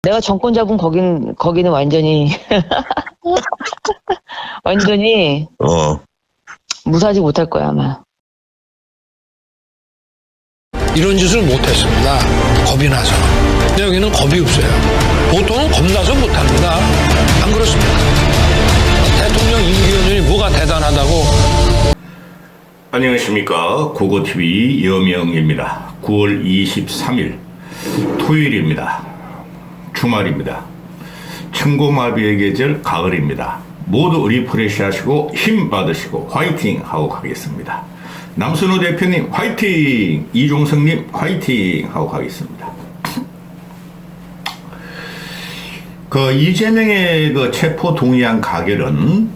내가 정권 잡은 거기는 완전히 완전히 무사하지 못할 거야 아마. 이런 짓을 못했습니다. 겁이 나서. 근데 여기는 겁이 없어요. 보통은 겁나서 못합니다. 안 그렇습니까? 대통령 임기연이 뭐가 대단하다고. 안녕하십니까. 고고TV 여명입니다. 9월 23일 토요일입니다. 주말입니다. 천고마비의 계절 가을입니다. 모두 리프레시 하시고 힘 받으시고 화이팅 하고 가겠습니다. 남순호 대표님 화이팅! 이종석님 화이팅 하고 가겠습니다. 이재명의 체포 동의안 가결은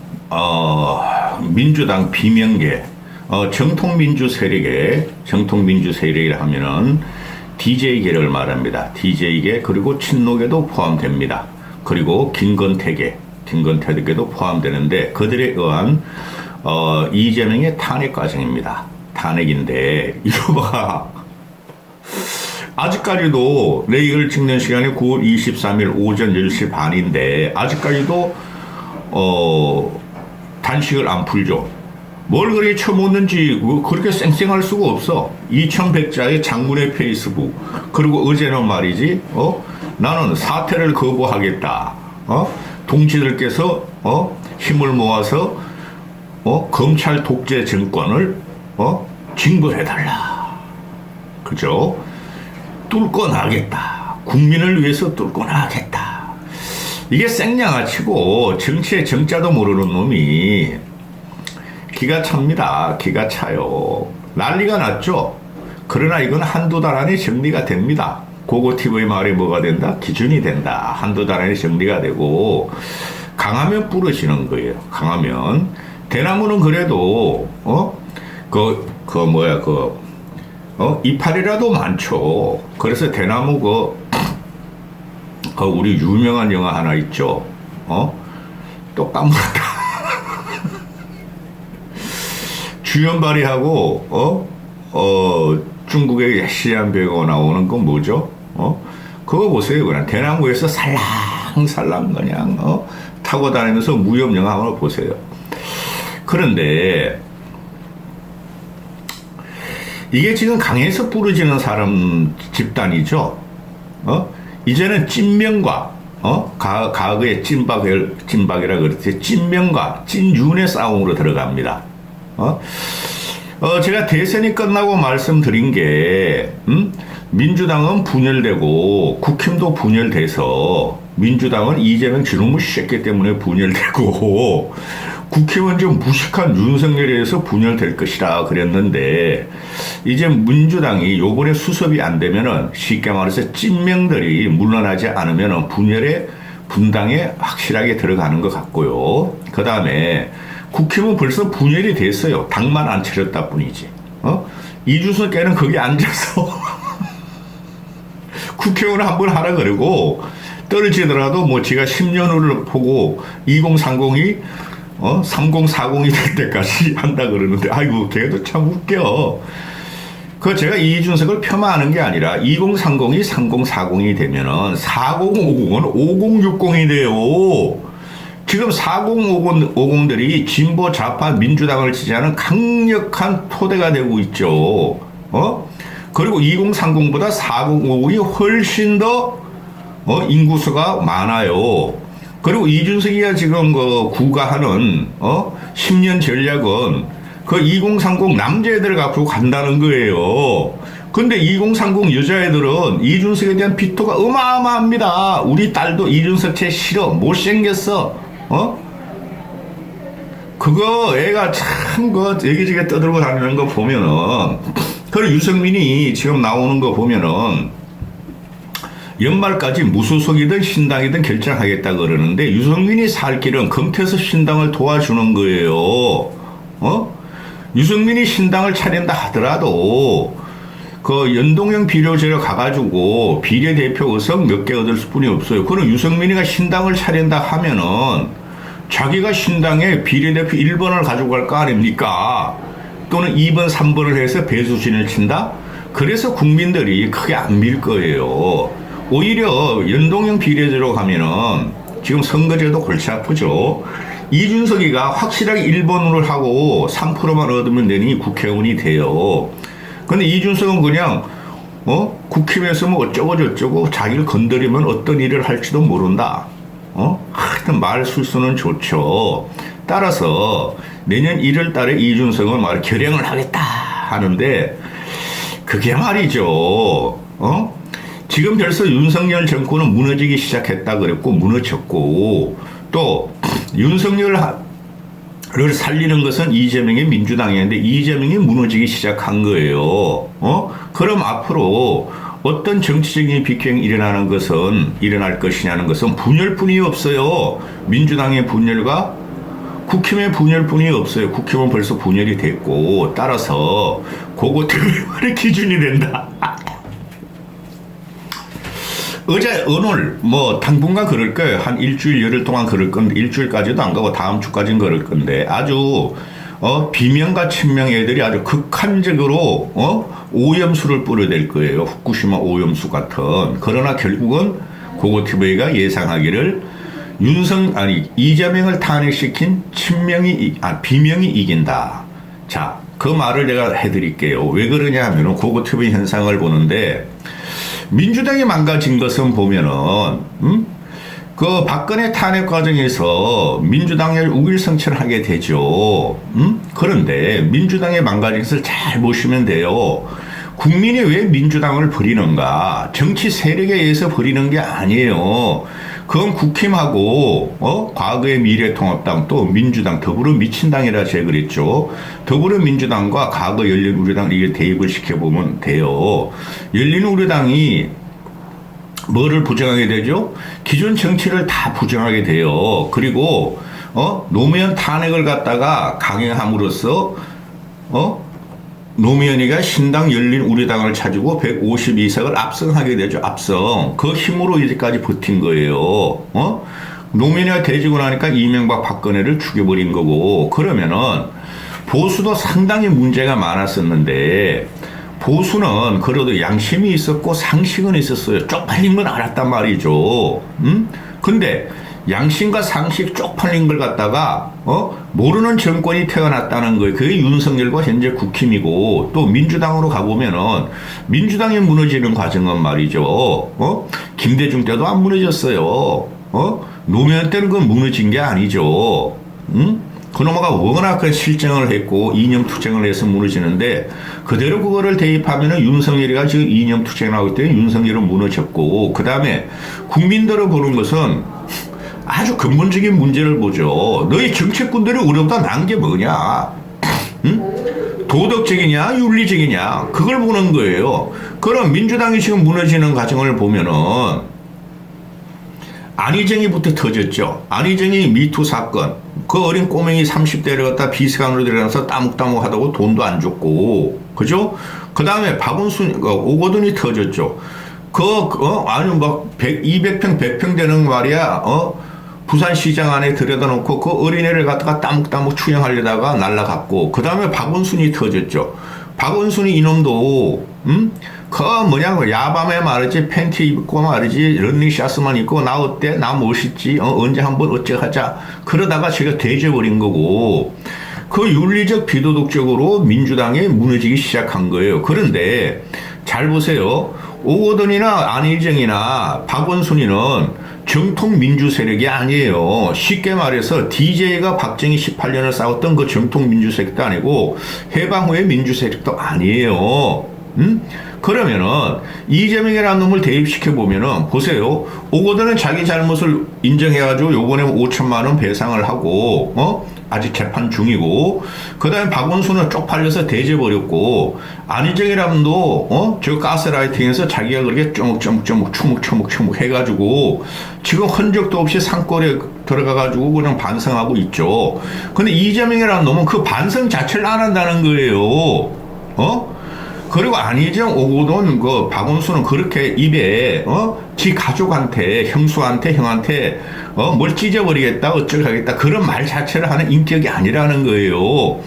민주당 비명계 정통민주 세력이라 하면은 DJ계를 말합니다. DJ계 그리고 친노계도 포함됩니다. 그리고 김건태계도 포함되는데 그들에 의한 이재명의 탄핵 과정입니다. 탄핵인데 이거 봐. 아직까지도 내일 찍는 시간이 9월 23일 오전 10시 반인데 아직까지도 단식을 안 풀죠. 뭘 그렇게 쳐먹는지 그렇게 쌩쌩할 수가 없어. 2100자의 장문의 페이스북. 그리고 어제는 말이지 나는 사퇴를 거부하겠다. 동지들께서 힘을 모아서 검찰 독재 정권을 징벌해달라. 그죠? 뚫고 나가겠다. 국민을 위해서 뚫고 나가겠다. 이게 생양아치고 정치의 정자도 모르는 놈이 기가 찹니다. 기가 차요. 난리가 났죠. 그러나 이건 한두 달 안에 정리가 됩니다. 고고TV의 말이 뭐가 된다? 기준이 된다. 한두 달 안에 정리가 되고 강하면 부러지는 거예요. 강하면. 대나무는 그래도 이파리라도 많죠. 그래서 대나무 우리 유명한 영화 하나 있죠. 또 까먹었다. 주연발이하고 중국의 시안 배우가 나오는 건 뭐죠? 그거 보세요. 그냥 대나무에서 살랑살랑 그냥 타고 다니면서 무협 영화 한번 보세요. 그런데 이게 지금 강에서 부러지는 사람 집단이죠. 이제는 찐명과 과거의 찐박이라 그랬지. 찐명과 찐윤의 싸움으로 들어갑니다. 제가 대선이 끝나고 말씀드린 게 민주당은 분열되고 국힘도 분열돼서 민주당은 이재명 지놈의 새끼 때문에 분열되고 국힘은 좀 무식한 윤석열에 의해서 분열될 것이라 그랬는데 이제 민주당이 요번에 수습이 안 되면은 쉽게 말해서 찐명들이 물러나지 않으면은 분당에 확실하게 들어가는 것 같고요. 그 다음에 국힘은 벌써 분열이 됐어요. 당만 안 차렸다 뿐이지. 이준석께는 거기 앉아서 국회의원 한번 하라 그러고 떨어지더라도 뭐 지가 10년 후를 보고 2030이 3040이 될 때까지 한다 그러는데 아이고 걔도 참 웃겨. 제가 이준석을 폄하하는 게 아니라 2030이 3040이 되면은 4050은 5060이 돼요. 지금 4050들이 진보 좌파 민주당을 지지하는 강력한 토대가 되고 있죠. 그리고 2030보다 4050이 훨씬 더 인구수가 많아요. 그리고 이준석이가 지금 구가하는 10년 전략은 2030 남자애들 갖고 간다는 거예요. 근데 2030 여자애들은 이준석에 대한 비토가 어마어마합니다. 우리 딸도 이준석 쟤 싫어. 못생겼어. 그거 애가 참 얘기지게 떠들고 다니는 거 보면은 그리고 유승민이 지금 나오는 거 보면은 연말까지 무소속이든 신당이든 결정하겠다 그러는데 유승민이 살 길은 검태서 신당을 도와주는 거예요. 유승민이 신당을 차린다 하더라도 연동형 비례제로 가가지고 비례대표 의석 몇 개 얻을 뿐이 없어요. 그럼 유승민이가 신당을 차린다 하면은 자기가 신당에 비례대표 1번을 가지고 갈 거 아닙니까? 또는 2번, 3번을 해서 배수진을 친다? 그래서 국민들이 크게 안 밀 거예요. 오히려 연동형 비례제로 가면은 지금 선거제도 골치 아프죠. 이준석이가 확실하게 1번을 하고 3%만 얻으면 되니 국회의원이 돼요. 근데 이준석은 그냥 국힘에서 뭐 어쩌고 저쩌고 자기를 건드리면 어떤 일을 할지도 모른다. 하여튼 말 술수는 좋죠. 따라서 내년 1월 달에 이준석은 말 결행을 하겠다 하는데 그게 말이죠. 지금 벌써 윤석열 정권은 무너지기 시작했다 그랬고 무너졌고 또 윤석열을 살리는 것은 이재명의 민주당이었는데 이재명이 무너지기 시작한 거예요. 그럼 앞으로 어떤 정치적인 비평이 일어날 것이냐는 것은 분열뿐이 없어요. 민주당의 분열과 국힘의 분열뿐이 없어요. 국힘은 벌써 분열이 됐고 따라서 그거 때문에 기준이 된다. 어제 오늘 뭐 당분간 그럴 거예요. 한 일주일 열흘 동안 그럴 건데 일주일까지도 안 가고 다음 주까지는 그럴 건데 아주 비명과 친명 애들이 아주 극한적으로 오염수를 뿌려댈 거예요. 후쿠시마 오염수 같은. 그러나 결국은 고고티브이가 예상하기를 이재명을 탄핵시킨 비명이 이긴다. 자, 그 말을 내가 해드릴게요. 왜 그러냐 하면 고고티브이 현상을 보는데 민주당이 망가진 것은 보면은 그 박근혜 탄핵 과정에서 민주당을 우길성천하게 되죠. 그런데 민주당의 망가진 것을 잘 보시면 돼요. 국민이 왜 민주당을 버리는가? 정치 세력에 의해서 버리는 게 아니에요. 그건 국힘하고 과거의 미래통합당 또 민주당 더불어민주당이라 제가 그랬죠. 더불어민주당과 과거 열린우리당 이게 대입을 시켜보면 돼요. 열린우리당이 뭐를 부정하게 되죠? 기존 정치를 다 부정하게 돼요. 그리고 노무현 탄핵을 갖다가 강행함으로써 노무현이가 신당 열린우리당을 차지고 152석을 압승하게 되죠. 압승. 그 힘으로 이제까지 버틴 거예요. 노무현이가 되지고 나니까 이명박 박근혜를 죽여버린 거고 그러면은 보수도 상당히 문제가 많았었는데 보수는 그래도 양심이 있었고 상식은 있었어요. 쪽팔린 건 알았단 말이죠. 근데 양심과 상식 쪽팔린 걸 갖다가 모르는 정권이 태어났다는 거예요. 그게 윤석열과 현재 국힘이고 또 민주당으로 가보면은 민주당이 무너지는 과정은 말이죠. 김대중 때도 안 무너졌어요. 노무현 때는 그건 무너진 게 아니죠. 그놈아가 워낙 그 실정을 했고 이념투쟁을 해서 무너지는데 그대로 그거를 대입하면은 윤석열이가 지금 이념투쟁을 하고 있더니 윤석열은 무너졌고 그 다음에 국민들을 보는 것은 아주 근본적인 문제를 보죠. 너희 정치꾼들이 우리보다 나은 게 뭐냐? 도덕적이냐 윤리적이냐 그걸 보는 거예요. 그럼 민주당이 지금 무너지는 과정을 보면은 안희정이부터 터졌죠. 안희정이 미투 사건 그 어린 꼬맹이 30대를 갖다 비서관으로 들어가서 따묵따묵 하다고 돈도 안 줬고 그죠? 그 다음에 박원순 오거돈이 터졌죠. 아니 막 200평 100평 되는 말이야. 부산시장 안에 들여다놓고 그 어린애를 갖다가 따묵따묵 추행하려다가 날라갔고 그 다음에 박원순이 터졌죠. 박원순이 이놈도 야밤에 말이지 팬티 입고 말이지 런닝샷스만 입고 나 어때? 나 멋있지? 언제 한번 어쩌하자 그러다가 제가 돼져버린 거고 그 윤리적 비도덕적으로 민주당이 무너지기 시작한 거예요. 그런데 잘 보세요. 오거돈이나 안희정이나 박원순이는 정통 민주 세력이 아니에요. 쉽게 말해서 DJ가 박정희 18년을 싸웠던 그 정통 민주 세력도 아니고 해방 후의 민주 세력도 아니에요. 그러면은 이재명이라는 놈을 대입시켜 보면은 보세요. 오거돈은 자기 잘못을 인정해가지고 요번에 5천만 원 배상을 하고 아직 재판 중이고 그 다음에 박원순은 쪽팔려서 대져버렸고 안희정이라는 놈도 저 가스라이팅에서 자기가 그렇게 추묵추묵 해가지고 지금 흔적도 없이 산골에 들어가가지고 그냥 반성하고 있죠. 근데 이재명이라는 놈은 그 반성 자체를 안 한다는 거예요. 그리고 안희정, 오거돈, 박원순은 그렇게 입에, 지 가족한테, 형수한테, 형한테, 뭘 찢어버리겠다, 어쩌고 하겠다, 그런 말 자체를 하는 인격이 아니라는 거예요.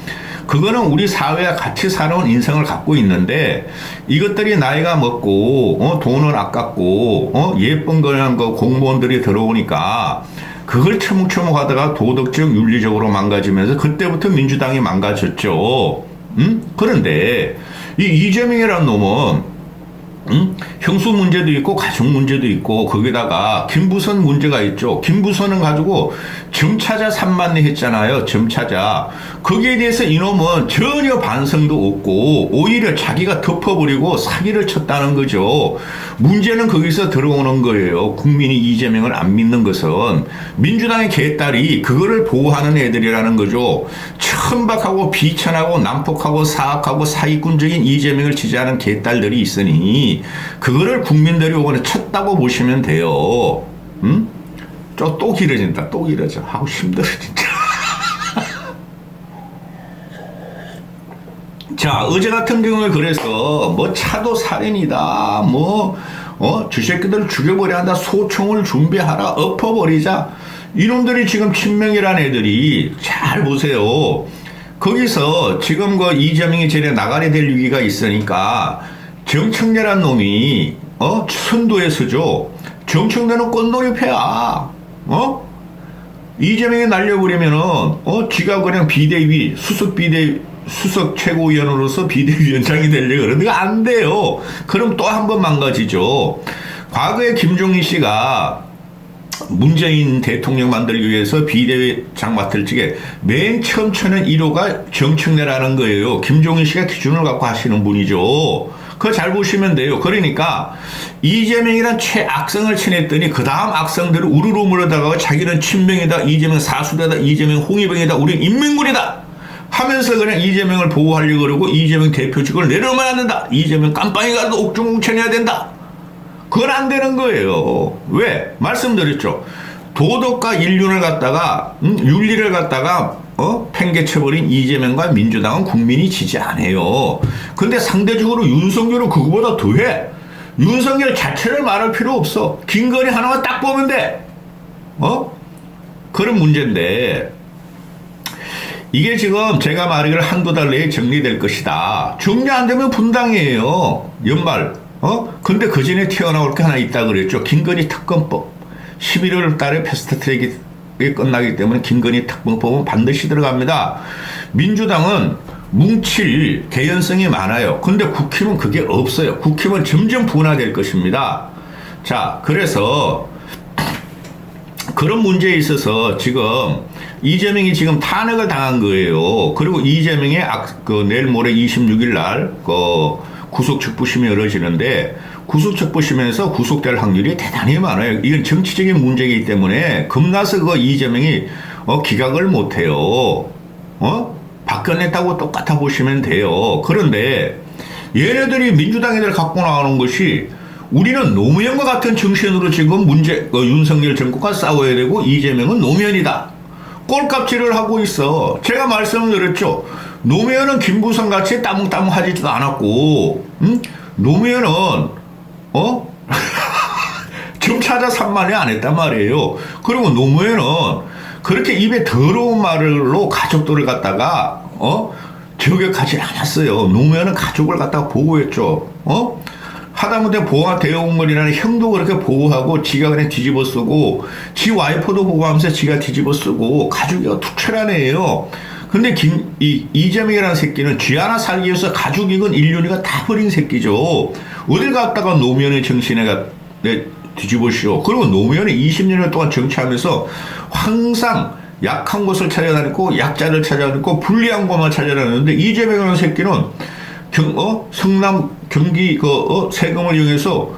그거는 우리 사회와 같이 살아온 인생을 갖고 있는데 이것들이 나이가 먹고 돈은 아깝고 예쁜 거는 그 공무원들이 들어오니까 그걸 처묵처묵하다가 도덕적 윤리적으로 망가지면서 그때부터 민주당이 망가졌죠. 그런데 이 이재명이라는 놈은 형수 문제도 있고 가족 문제도 있고 거기다가 김부선 문제가 있죠. 김부선은 가지고 점차자 3만리 했잖아요. 점차자. 거기에 대해서 이놈은 전혀 반성도 없고 오히려 자기가 덮어버리고 사기를 쳤다는 거죠. 문제는 거기서 들어오는 거예요. 국민이 이재명을 안 믿는 것은 민주당의 개딸이 그거를 보호하는 애들이라는 거죠. 천박하고 비천하고 난폭하고 사악하고 사기꾼적인 이재명을 지지하는 개딸들이 있으니 그거를 국민들이 이번에 쳤다고 보시면 돼요. 또 길어진다. 또 길어져. 하고 힘들어 진짜. 자, 어제 같은 경우에 그래서 뭐 차도 살인이다. 주새끼들을 죽여버려야 한다. 소총을 준비하라. 엎어버리자. 이놈들이 지금 친명이라는 애들이 잘 보세요. 거기서 지금 그 이재명이 전에 나가야 될 위기가 있으니까 정청래란 놈이 선도에서죠. 정청래는 꼰돌이패야. 이재명이 날려버리면은 지가 그냥 비대위 수석 최고위원으로서 비대위원장이 되려고 그러는데 안 돼요. 그럼 또 한 번 망가지죠. 과거에 김종인 씨가 문재인 대통령 만들기 위해서 비대위장 맡을 적에 맨 처음 쳐낸 1호가 정청래라는 거예요. 김종인 씨가 기준을 갖고 하시는 분이죠. 그거 잘 보시면 돼요. 그러니까 이재명이란 최악성을 쳐냈더니 그 다음 악성들을 우르르 물어다가 자기는 친명이다. 이재명 사수대다. 이재명 홍위병이다. 우린 인민군이다. 하면서 그냥 이재명을 보호하려고 그러고 이재명 대표직을 내려오면 안 된다. 이재명 깜빵이 가도 옥중공천해야 된다. 그건 안 되는 거예요. 왜? 말씀드렸죠. 도덕과 인륜을 갖다가 윤리를 갖다가 팽개쳐버린 이재명과 민주당은 국민이 지지 안 해요. 근데 상대적으로 윤석열은 그거보다 더해. 윤석열 자체를 말할 필요 없어. 김건희 하나만 딱 보면 돼. 그런 문제인데 이게 지금 제가 말하기를 한두 달 내에 정리될 것이다. 정리 안 되면 분당이에요. 연말. 근데 그 전에 튀어나올 게 하나 있다 그랬죠. 김건희 특검법. 11월 달에 패스트트랙이 끝나기 때문에 김건희 특검법은 반드시 들어갑니다. 민주당은 뭉칠 개연성이 많아요. 근데 국힘은 그게 없어요. 국힘은 점점 분화될 것입니다. 자, 그래서 그런 문제에 있어서 지금 이재명이 지금 탄핵을 당한 거예요. 그리고 이재명의 내일 모레 26일 날 구속적부심이 열어지는데 구속적부심에서 구속될 확률이 대단히 많아요. 이건 정치적인 문제이기 때문에 겁나서 그 이재명이 기각을 못해요. 박근혜하고 똑같아 보시면 돼요. 그런데 얘네들이 민주당 애들 갖고 나오는 것이 우리는 노무현과 같은 정신으로 지금 윤석열 정권과 싸워야 되고 이재명은 노무현이다. 꼴값질을 하고 있어. 제가 말씀을 드렸죠. 노무현은 김부선 같이 따뭉따뭉 하지도 않았고, 노무현은 점차자 3만이 안 했단 말이에요. 그리고 노무현은 그렇게 입에 더러운 말로 가족들을 갖다가 저격하지 않았어요. 노무현은 가족을 갖다가 보호했죠. 하다못해 보호가 대형물이라는 형도 그렇게 보호하고 지가 그냥 뒤집어 쓰고 지 와이프도 보호하면서 지가 뒤집어 쓰고 가족이 투철한 애예요. 근데 이재명이라는 새끼는 쥐 하나 살기 위해서 가족이건 인륜이건 다 버린 새끼죠. 어딜 갔다가 노무현의 정신에 뒤집어씌워. 그리고 노무현이 20년 동안 정치하면서 항상 약한 곳을 찾아다니고 약자를 찾아다니고 불리한 것만 찾아다녔는데 이재명이라는 새끼는 성남 경기 세금을 이용해서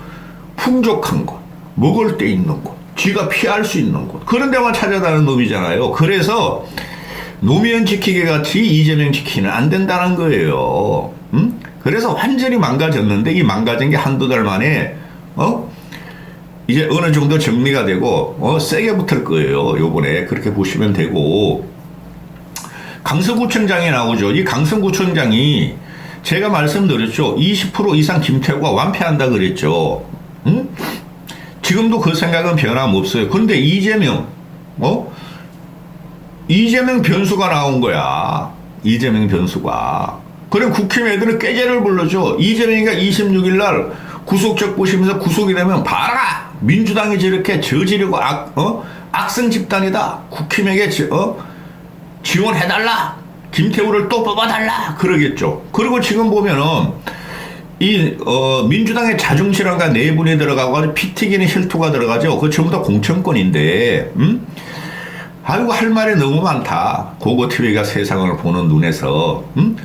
풍족한 곳, 먹을 데 있는 곳, 쥐가 피할 수 있는 곳 그런 데만 찾아다니는 놈이잖아요. 그래서 노무현 지키기 같이 이재명 지키는 안 된다는 거예요. 그래서 완전히 망가졌는데 이 망가진 게 한두 달 만에 이제 어느 정도 정리가 되고 세게 붙을 거예요. 요번에 그렇게 보시면 되고 강서구청장이 나오죠. 이 강서구청장이 제가 말씀드렸죠. 20% 이상 김태호가 완패한다 그랬죠. 지금도 그 생각은 변함없어요. 근데 이재명 변수가 나온 거야. 이재명 변수가. 그럼 국힘 애들은 깨제를 불러줘. 이재명이가 26일 날 구속적 보시면서 구속이 되면 봐라! 민주당이 저렇게 저지르고 악성 집단이다. 국힘에게 지원해달라. 김태우를 또 뽑아달라. 그러겠죠. 그리고 지금 보면은 민주당의 자중실현과 내분이 들어가고 피 튀기는 혈투가 들어가죠. 그거 전부 다 공천권인데, 아이고, 할 말이 너무 많다. 고고TV가 세상을 보는 눈에서,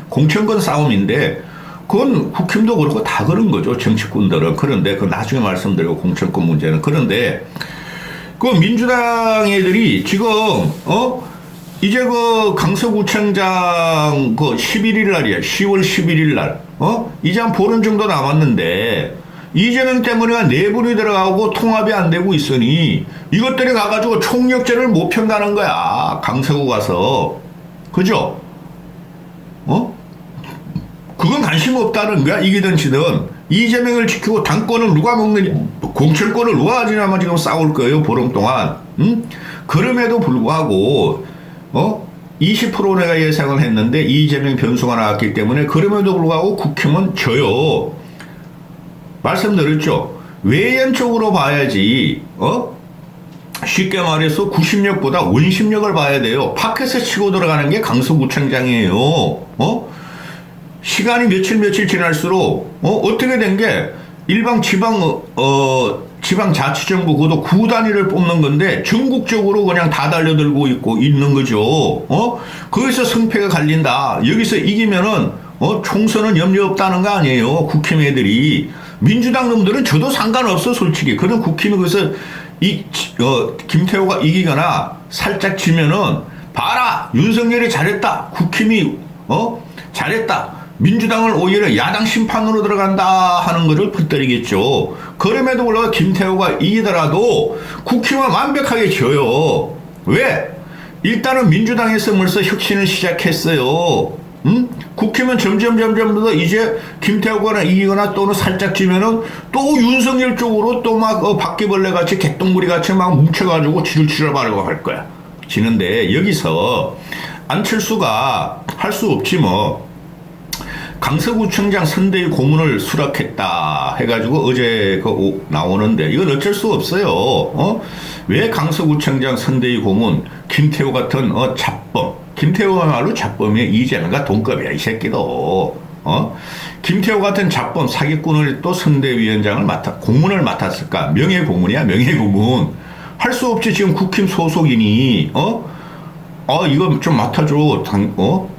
공천권 싸움인데, 그건 국힘도 그렇고 다 그런 거죠. 정치꾼들은. 그런데, 그 나중에 말씀드리고 공천권 문제는. 그런데, 그 민주당 애들이 지금, 이제 그 강서구청장 그 11일 날이야. 10월 11일 날. 이제 한 보름 정도 남았는데 이재명 때문에 내분이 들어가고 통합이 안 되고 있으니 이것들이 가가지고 총력전을 못 편다는 거야. 강서구 가서. 그죠? 그건 관심 없다는 거야. 이기든 지든. 이재명을 지키고 당권을 누가 먹느냐, 공천권을 누가 가지냐면 지금 싸울 거예요. 보름 동안. 그럼에도 불구하고 20% 내가 예상을 했는데 이재명 변수가 나왔기 때문에 그럼에도 불구하고 국힘은 져요. 말씀드렸죠. 외연 쪽으로 봐야지. 쉽게 말해서 구심력보다 원심력을 봐야 돼요. 밖에서 치고 들어가는 게 강서구청장이에요. 시간이 며칠 지날수록 어떻게 된 게 일방 지방자치정부 그것도 구 단위를 뽑는 건데 전국적으로 그냥 다 달려들고 있는 거죠. 거기서 승패가 갈린다. 여기서 이기면은 총선은 염려 없다는 거 아니에요. 국힘 애들이. 민주당 놈들은 저도 상관없어 솔직히. 그런 국힘이 거기서 김태호가 이기거나 살짝 지면은 봐라 윤석열이 잘했다. 국힘이 잘했다. 민주당을 오히려 야당 심판으로 들어간다 하는 것을 붙들이겠죠. 그럼에도 불구하고 김태호가 이기더라도 국힘은 완벽하게 져요. 왜? 일단은 민주당에서 벌써 혁신을 시작했어요. 국힘은 점점 더 이제 김태호가 이기거나 또는 살짝 지면은 또 윤석열 쪽으로 또 막 바퀴벌레 같이 개똥무리 같이 막 뭉쳐가지고 지를 바르고 할 거야. 지는데 여기서 안철수가 할 수 없지 뭐. 강서구청장 선대위 고문을 수락했다 해가지고 어제 나오는데 이건 어쩔 수 없어요. 왜 강서구청장 선대위 고문? 김태호 같은 잡범. 김태호야말로 잡범이 이재명과 동급이야 이 새끼도. 김태호 같은 잡범 사기꾼을 또 선대위원장을 고문을 맡았을까? 명예고문이야 명예고문. 할 수 없지. 지금 국힘 소속이니 이거 좀 맡아줘.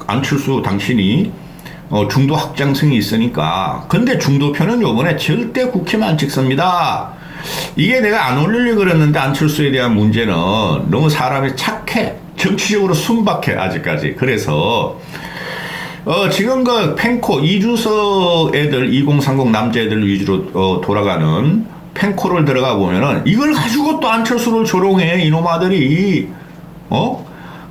안철수 당신이 중도 확장성이 있으니까. 근데 중도표는 요번에 절대 국힘 안 찍습니다. 이게 내가 안 올리려고 그랬는데 안철수에 대한 문제는 너무 사람이 착해. 정치적으로 순박해 아직까지. 그래서 지금 그 펜코 이준석 애들 2030 남자애들 위주로 돌아가는 펜코를 들어가 보면은 이걸 가지고 또 안철수를 조롱해 이놈아들이.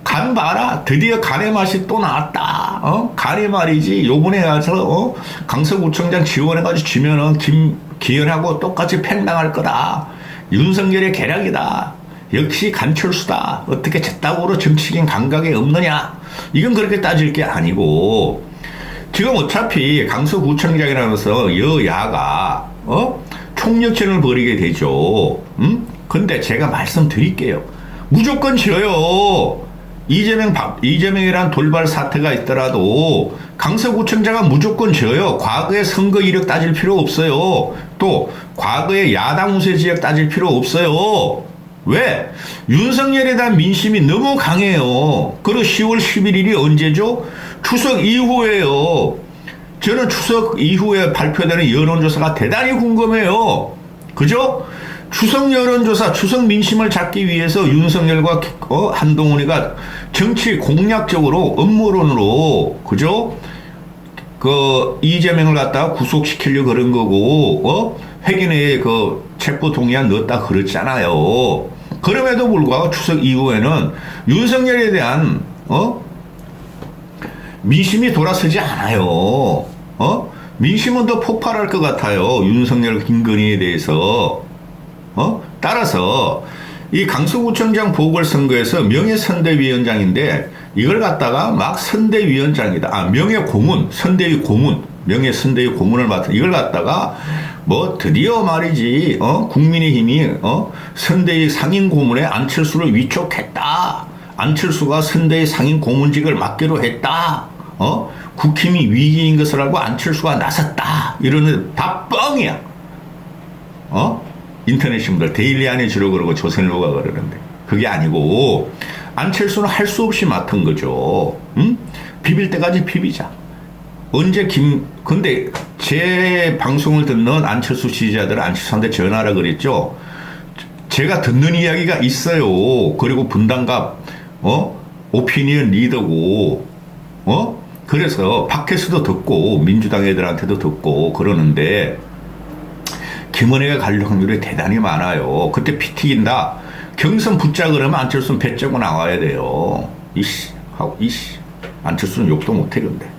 간 봐라. 드디어 간의 맛이 또 나왔다. 간이 말이지. 요번에 가서 강서구청장 지원해가지고 지면은 김기현하고 똑같이 팽당할 거다. 윤석열의 계략이다. 역시 간철수다. 어떻게 저따구로 정치적인 감각이 없느냐. 이건 그렇게 따질 게 아니고 지금 어차피 강서구청장이라면서 여야가 총력전을 벌이게 되죠. 근데 제가 말씀드릴게요. 무조건 져요. 이재명이란 돌발 사태가 있더라도 강서구청장은 무조건 져요. 과거의 선거 이력 따질 필요 없어요. 또 과거의 야당 우세 지역 따질 필요 없어요. 왜? 윤석열에 대한 민심이 너무 강해요. 그리고 10월 11일이 언제죠? 추석 이후에요. 저는 추석 이후에 발표되는 여론조사가 대단히 궁금해요. 그죠? 추석 여론조사, 추석 민심을 잡기 위해서 윤석열과 한동훈이가 정치 공략적으로 음모론으로, 그죠? 이재명을 갖다가 구속시키려고 그런 거고, 회견에 체포 동의안 넣었다 그랬잖아요. 그럼에도 불구하고 추석 이후에는 윤석열에 대한, 민심이 돌아서지 않아요. 민심은 더 폭발할 것 같아요. 윤석열, 김건희에 대해서. 따라서 이 강서구청장 보궐선거에서 명예선대위원장인데 이걸 갖다가 막 선대위원장이다. 명예고문, 선대위 고문, 명예선대위 고문을 맡은 이걸 갖다가 뭐 드디어 말이지, 국민의힘이, 선대위 상임 고문에 안철수를 위촉했다. 안철수가 선대위 상임 고문직을 맡기로 했다. 국힘이 위기인 것을 알고 안철수가 나섰다. 이러는 다 뻥이야. 인터넷 신문들 데일리 안에 주로 그러고 조선일보가 그러는데 그게 아니고 안철수는 할 수 없이 맡은 거죠. 비빌 때까지 비비자. 근데 제 방송을 듣는 안철수 지지자들은 안철수한테 전화라 그랬죠. 제가 듣는 이야기가 있어요. 그리고 분당갑, 오피니언 리더고, 그래서 밖에서도 듣고, 민주당 애들한테도 듣고 그러는데, 김은혜가 갈 확률이 대단히 많아요. 그때 피 튀긴다. 경선 붙자 그러면 안철수는 배 째고 나와야 돼요. 안철수는 욕도 못해, 근데.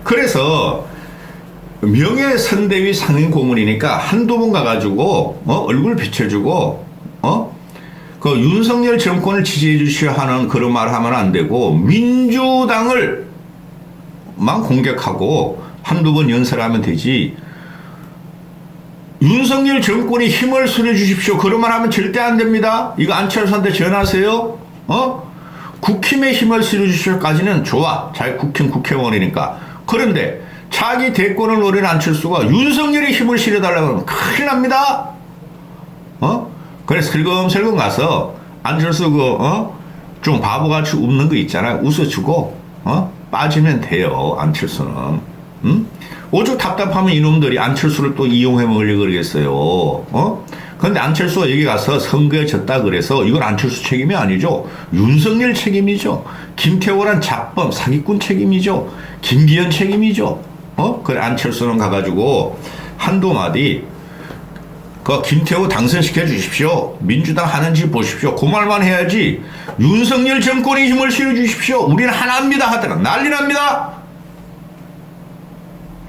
그래서 명예선대위 상임 고문이니까 한두 번 가가지고 얼굴 비춰주고 그 윤석열 정권을 지지해 주시오 하는 그런 말 하면 안 되고 민주당을 만 공격하고 한두 번 연설하면 되지. 윤석열 정권이 힘을 실어 주십시오. 그런 말 하면 절대 안 됩니다. 이거 안철수한테 전하세요. 국힘의 힘을 실어 주십시오까지는 좋아. 잘 국힘 국회의원이니까. 그런데 자기 대권을 노린 안철수가 윤석열의 힘을 실어달라고 하면 큰일 납니다. 그래서 슬금슬금 가서 안철수 좀 바보같이 웃는 거 있잖아요. 웃어주고 빠지면 돼요. 안철수는. 오죽 답답하면 이놈들이 안철수를 또 이용해 먹으려고 그러겠어요. 그런데 안철수가 여기 가서 선거에 졌다 그래서 이건 안철수 책임이 아니죠. 윤석열 책임이죠. 김태호란 잡범 사기꾼 책임이죠. 김기현 책임이죠. 그래 안철수는 가가지고 한두 마디 그 김태호 당선시켜 주십시오. 민주당 하는지 보십시오. 그 말만 해야지. 윤석열 정권이 힘을 실어 주십시오. 우리는 하나입니다 하더라. 난리 납니다.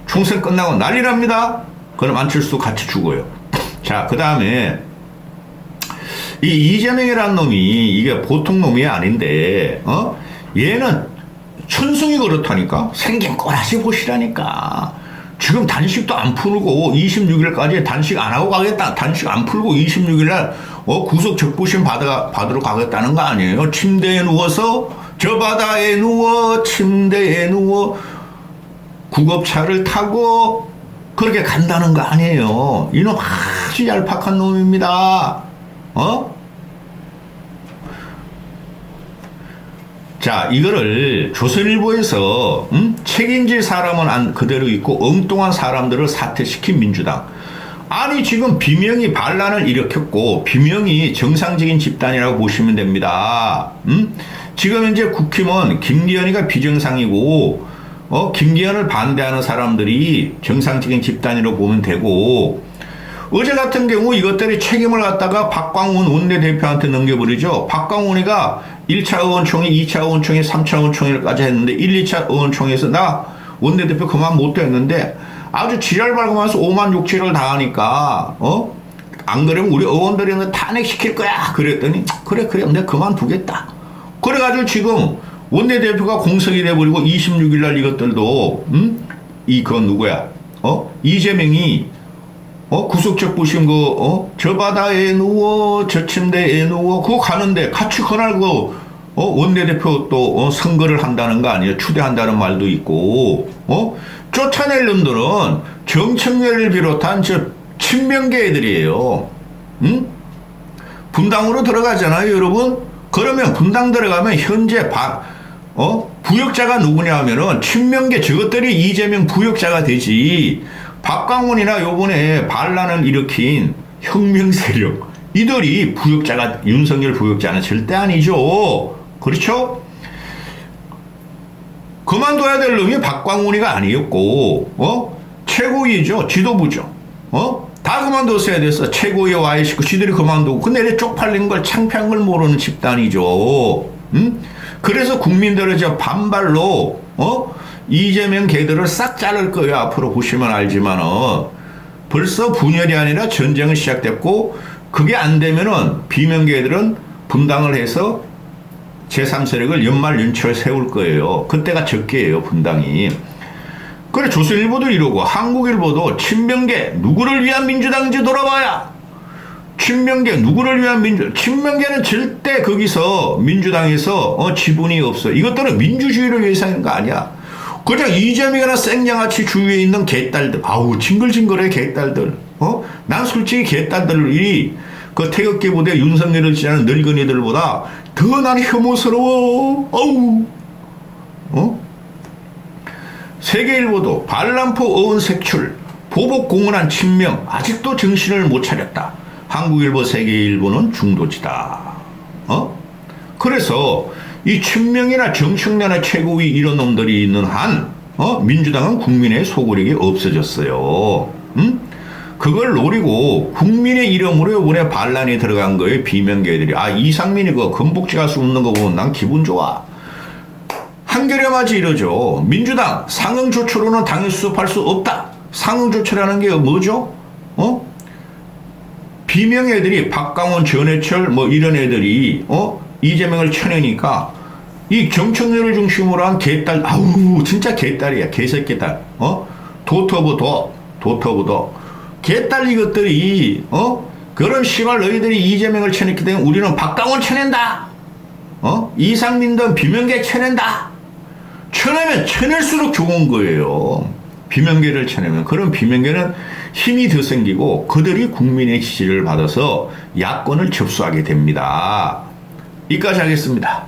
총선 끝나고 난리 납니다. 그럼 안철수 같이 죽어요. 자, 그 다음에 이 이재명이라는 놈이 이게 보통 놈이 아닌데 얘는 천승이 그렇다니까. 생긴 꼬라지 보시라니까. 지금 단식도 안 풀고 26일까지 단식 안 하고 가겠다. 단식 안 풀고 26일날 구속 적부심 받으러 가겠다는 거 아니에요. 침대에 누워서 저 바다에 누워 침대에 누워 구급차를 타고 그렇게 간다는 거 아니에요. 이놈 아주 얄팍한 놈입니다. 자, 이거를 조선일보에서 책임질 사람은 그대로 있고 엉뚱한 사람들을 사퇴시킨 민주당. 아니 지금 비명이 반란을 일으켰고 비명이 정상적인 집단이라고 보시면 됩니다. 지금 현재 국힘은 김기현이가 비정상이고 김기현을 반대하는 사람들이 정상적인 집단이라고 보면 되고 어제 같은 경우 이것들이 책임을 갖다가 박광훈 원내대표한테 넘겨버리죠. 박광훈이가 1차 의원총회, 2차 의원총회, 3차 의원총회까지 했는데 1, 2차 의원총회에서 나 원내대표 그만 못 됐는데 아주 지랄 발광하면서 오만 욕지를 당하니까 안 그러면 우리 의원들이 탄핵시킬 거야 그랬더니 그래 내가 그만두겠다. 그래가지고 지금 원내대표가 공석이 돼버리고 26일날 이것들도 그건 누구야? 이재명이 구속적 부심 저 바다에 누워 저 침대에 누워 그거 가는데 같이 그날 원내대표 또 선거를 한다는 거 아니에요? 추대한다는 말도 있고 쫓아낼 놈들은 정청래를 비롯한 저 친명계 애들이에요. 분당으로 들어가잖아요, 여러분. 그러면 분당 들어가면 현재 부역자가 누구냐 하면은 친명계 저것들이 이재명 부역자가 되지. 박광훈이나 요번에 반란을 일으킨 혁명 세력 이들이 부역자가 윤석열 부역자는 절대 아니죠. 그렇죠? 그만둬야 될 놈이 박광훈이가 아니었고 최고위죠. 지도부죠. 다 그만뒀어야 됐어. 최고위에 와 있고 지들이 그만두고 그 내래 쪽팔린 걸 창피한 걸 모르는 집단이죠. 그래서 국민들의 저 반발로 이재명 개들을 싹 자를 거예요. 앞으로 보시면 알지만 벌써 분열이 아니라 전쟁은 시작됐고 그게 안 되면은 비명계들은 분당을 해서 제3세력을 연말연초에 세울 거예요. 그때가 적기예요, 분당이. 그래, 조선일보도 이러고 한국일보도 친명계 누구를 위한 민주당인지 돌아봐야. 친명계 누구를 위한 친명계는 절대 거기서 민주당에서 지분이 없어. 이것들은 민주주의를 위해서 하는 거 아니야. 그냥 이재명이나 생양아치 주위에 있는 개딸들, 아우 징글징글해 개딸들. 난 솔직히 개딸들이 그 태극기 부대 윤석열을 지지하는 늙은이들보다 더 난 혐오스러워. 아우. 세계일보도 반란포 어원 색출, 보복 공언한 친명 아직도 정신을 못 차렸다. 한국일보, 세계일보는 중도지다. 그래서 이 친명이나 정청래나 최고위 이런 놈들이 있는 한 민주당은 국민의 소구력이 없어졌어요. 그걸 노리고 국민의 이름으로 이번에 반란이 들어간 거에 비명계들이 이상민이 그 건복지 가수 웃는 거 보면 난 기분 좋아. 한겨레 맞이 이러죠. 민주당 상응조처로는 당일 수습할 수 없다. 상응조처라는 게 뭐죠? 비명 애들이 박강원, 전해철 뭐 이런 애들이 이재명을 쳐내니까 이 정청래를 중심으로 한 개딸, 아우 진짜 개딸이야. 개새끼딸. 도터부더 개딸 이것들이 그런 씨발 너희들이 이재명을 쳐냈기 때문에 우리는 박강원 쳐낸다. 이상민든 비명계 쳐낸다. 쳐내면 쳐낼수록 좋은 거예요. 비명계를 쳐내면. 그런 비명계는 힘이 더 생기고 그들이 국민의 지지를 받아서 야권을 접수하게 됩니다. 여기까지 하겠습니다.